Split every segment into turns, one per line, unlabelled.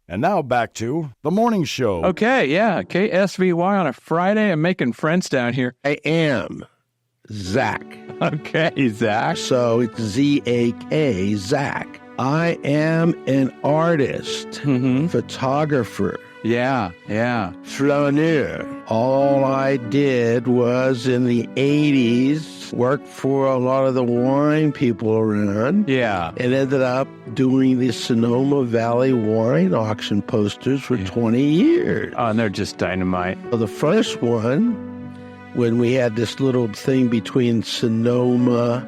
And now back to the morning show.
Okay, yeah. KSVY on a Friday. I'm making friends down here.
I am Zach.
Okay, Zach.
So it's Z-A-K, Zach. I am an artist, photographer,
Yeah.
flaneur. All I did was in the 80s work for a lot of the wine people around.
Yeah.
And ended up doing the Sonoma Valley wine auction posters for 20 years.
Oh, and they're just dynamite.
Well, the first one, when we had this little thing between Sonoma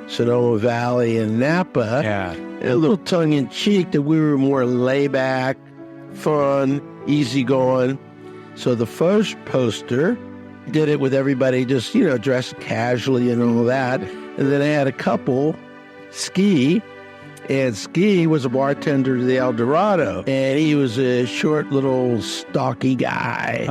Valley and Napa,
Yeah.
a little tongue-in-cheek that we were more laid-back, fun, easygoing. So the first poster, did it with everybody just, dressed casually and all that. And then I had a couple, Ski, and Ski was a bartender to the El Dorado. And he was a short little stocky guy.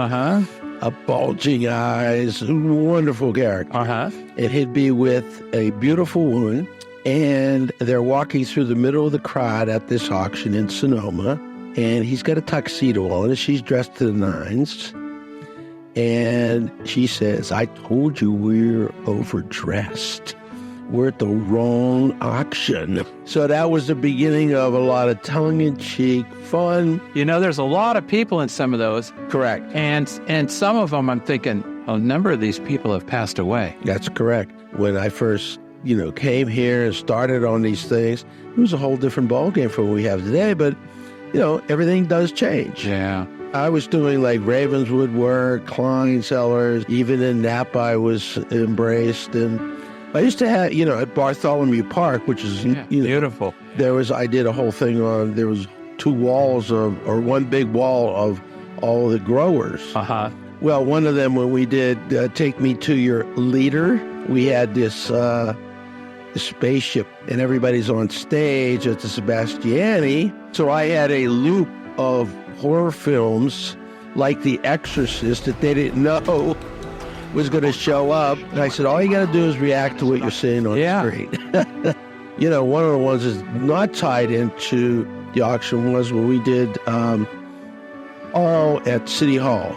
A bulging eyes, wonderful character. And he'd be with a beautiful woman, and they're walking through the middle of the crowd at this auction in Sonoma, and he's got a tuxedo on, and she's dressed to the nines. And she says, I told you we're overdressed. We're at the wrong auction. So that was the beginning of a lot of tongue-in-cheek fun.
There's a lot of people in some of those.
Correct.
And some of them, I'm thinking, a number of these people have passed away.
That's correct. When I first, came here and started on these things, it was a whole different ballgame from what we have today. But, everything does change.
Yeah.
I was doing like Ravenswood work, Klein Cellars. Even in Napa, I was embraced. And I used to have, at Bartholomew Park, which is,
beautiful.
I did a whole thing on, there was one big wall of all the growers. Well, one of them, when we did Take Me to Your Leader, we had this spaceship and everybody's on stage at the Sebastiani. So I had a loop of horror films like The Exorcist that they didn't know was going to show up. And I said, all you got to do is react to what you're seeing on the street. One of the ones that's not tied into the auction was when we did all at City Hall.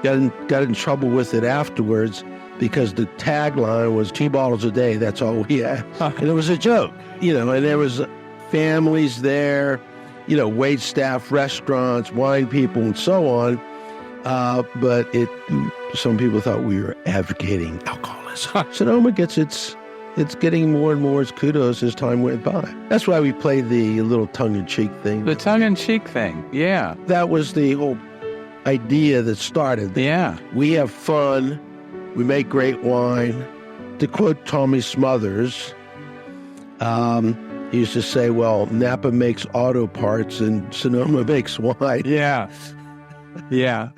Got in trouble with it afterwards because the tagline was 2 bottles a day, that's all we had. And it was a joke, and there was families there, wait staff, restaurants, wine people, and so on. But some people thought we were advocating alcoholism. Sonoma it's getting more and more kudos as time went by. That's why we played the little tongue-in-cheek thing.
The tongue-in-cheek thing, yeah.
That was the whole idea that started.
Yeah.
We have fun. We make great wine. To quote Tommy Smothers, he used to say, well, Napa makes auto parts and Sonoma makes wine.
Yeah. Yeah.